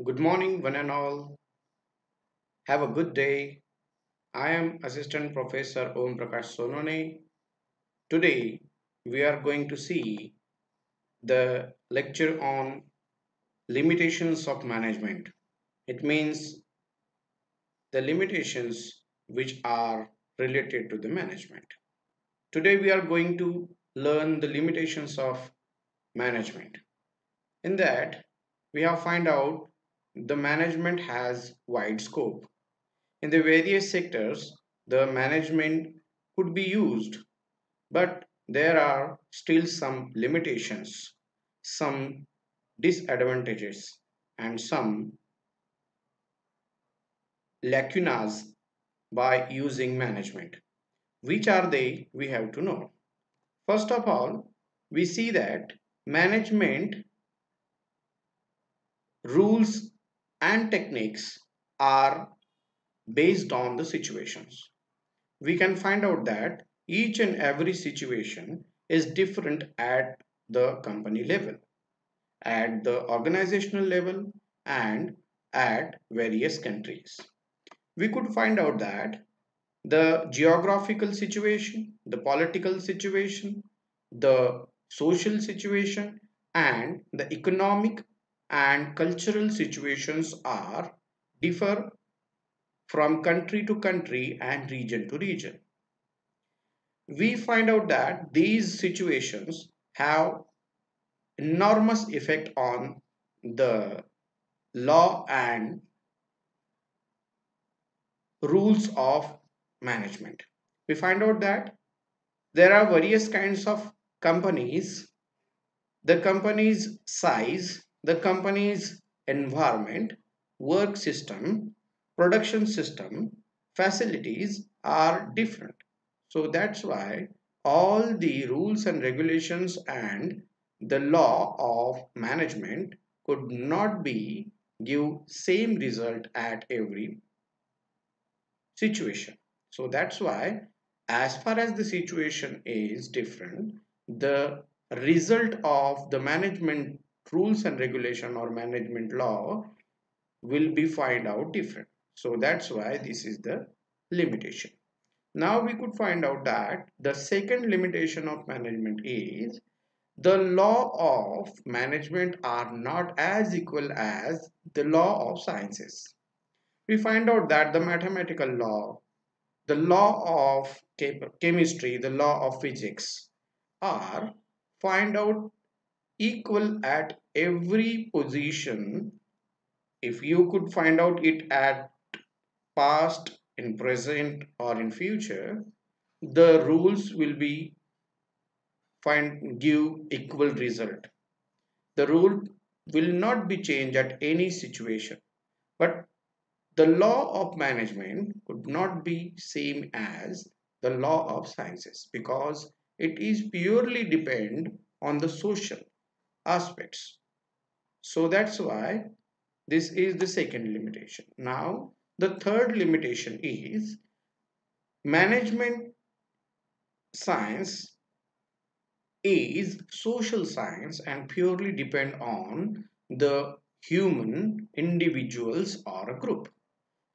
Good morning, one and all. Have a good day. I am Assistant Professor Om Prakash Sonone. Today, we are going to see the lecture on limitations of management. It means the limitations which are related to the management. Today, we are going to learn the limitations of management. In that, we have find out the management has wide scope. In the various sectors, the management could be used, but there are still some limitations, some disadvantages, and some lacunas by using management. Which are they? We have to know. First of all, we see that management rules and techniques are based on the situations. We can find out that each and every situation is different at the company level, at the organizational level, and at various countries. We could find out that the geographical situation, the political situation, the social situation, and the economic and cultural situations are differ from country to country and region to region. We find out that these situations have enormous effect on the law and rules of management. We find out that there are various kinds of companies, the company's size, the company's environment, work system, production system, facilities are different. So that's why all the rules and regulations and the law of management could not be give same result at every situation. So that's why as far as the situation is different, the result of the management rules and regulation or management law will be find out different. So that's why this is the limitation. Now we could find out that the second limitation of management is the law of management are not as equal as the law of sciences. We find out that the mathematical law, the law of chemistry, the law of physics are find out equal at every position. If you could find out it at past, in present, or in future, the rules will be find give equal result. The rule will not be changed at any situation, but the law of management could not be same as the law of sciences because it is purely depend on the social aspects. So that's why this is the second limitation. Now the third limitation is management science is social science and purely depend on the human individuals or a group.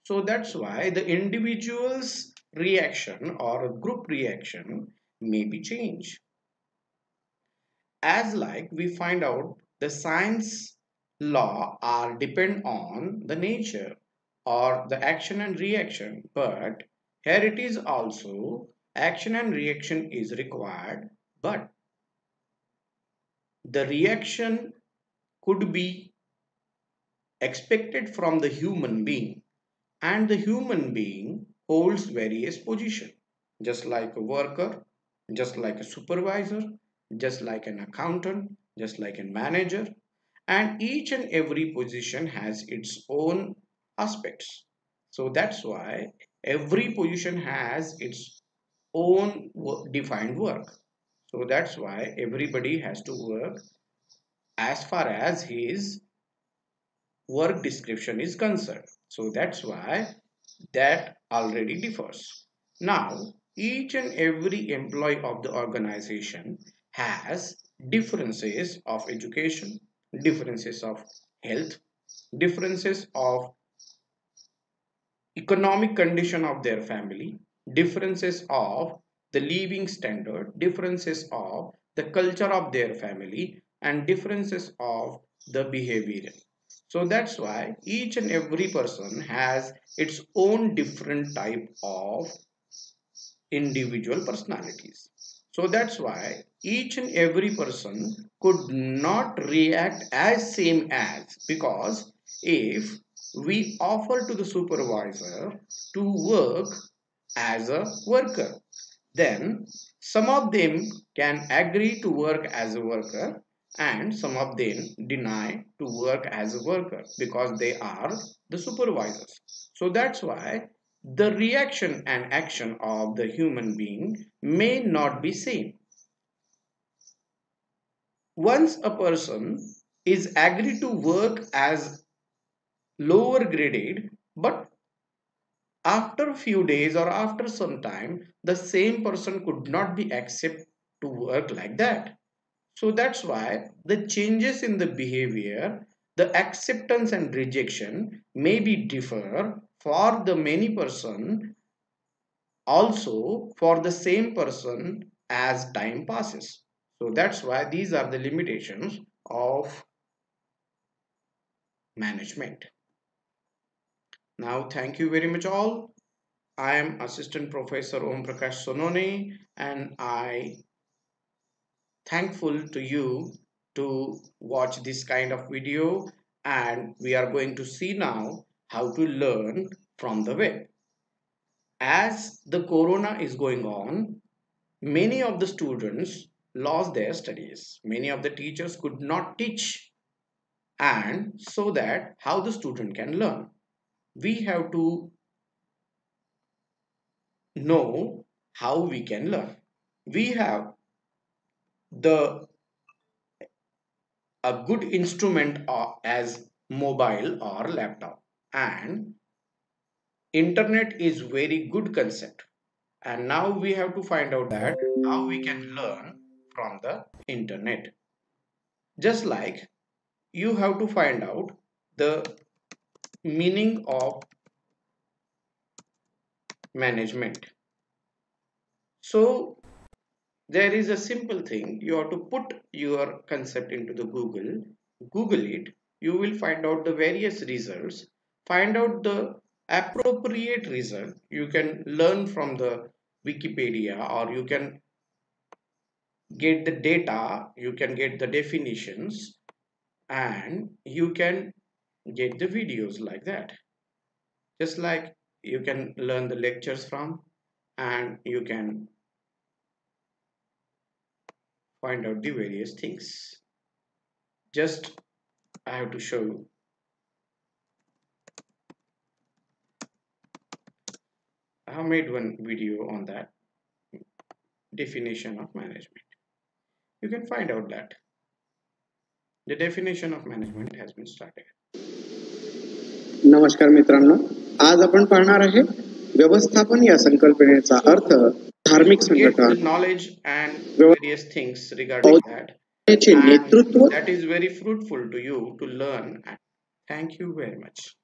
So that's why the individual's reaction or a group reaction may be changed. As like we find out the science law are depend on the nature or the action and reaction, but here it is also action and reaction is required, but the reaction could be expected from the human being, and the human being holds various positions, just like a worker, just like a supervisor, just like an accountant, just like a manager, and each and every position has its own aspects. So that's why every position has its own defined work. So that's why everybody has to work as far as his work description is concerned. So that's why that already differs. Now, each and every employee of the organization has differences of education, differences of health, differences of economic condition of their family, differences of the living standard, differences of the culture of their family, and differences of the behavior. So that's why each and every person has its own different type of individual personalities. So that's why each and every person could not react as same as, because if we offer to the supervisor to work as a worker, then some of them can agree to work as a worker and some of them deny to work as a worker because they are the supervisors. So that's why the reaction and action of the human being may not be same. Once a person is agreed to work as lower graded, but after a few days or after some time the same person could not be accepted to work like that. So that's why the changes in the behavior, the acceptance and rejection may be differ for the many person, also for the same person as time passes. So that's why these are the limitations of management. Now thank you very much all. I am Assistant Professor Om Prakash Sonone, and I thankful to you to watch this kind of video, and we are going to see now how to learn from the web. As the corona is going on, many of the students lost their studies. Many of the teachers could not teach, and so that how the student can learn, we have to know how we can learn. We have the a good instrument as mobile or laptop, and internet is very good concept, and now we have to find out that how we can learn from the internet. Just like you have to find out the meaning of management. So there is a simple thing, you have to put your concept into the Google it, you will find out the various results, find out the appropriate result. You can learn from the Wikipedia, or you can get the data, you can get the definitions, and you can get the videos like that. Just like you can learn the lectures from, and you can find out the various things. Just I have to show you. I have made one video on that definition of management. You can find out that the definition of management has been started. नमस्कार मित्रांनो, आज आपण पाहणार आहे व्यवस्थापन या संकल्पनेचा अर्थ, धार्मिक संघटन, knowledge and various things regarding that. नेतृत्व. That is very fruitful to you to learn. Thank you very much.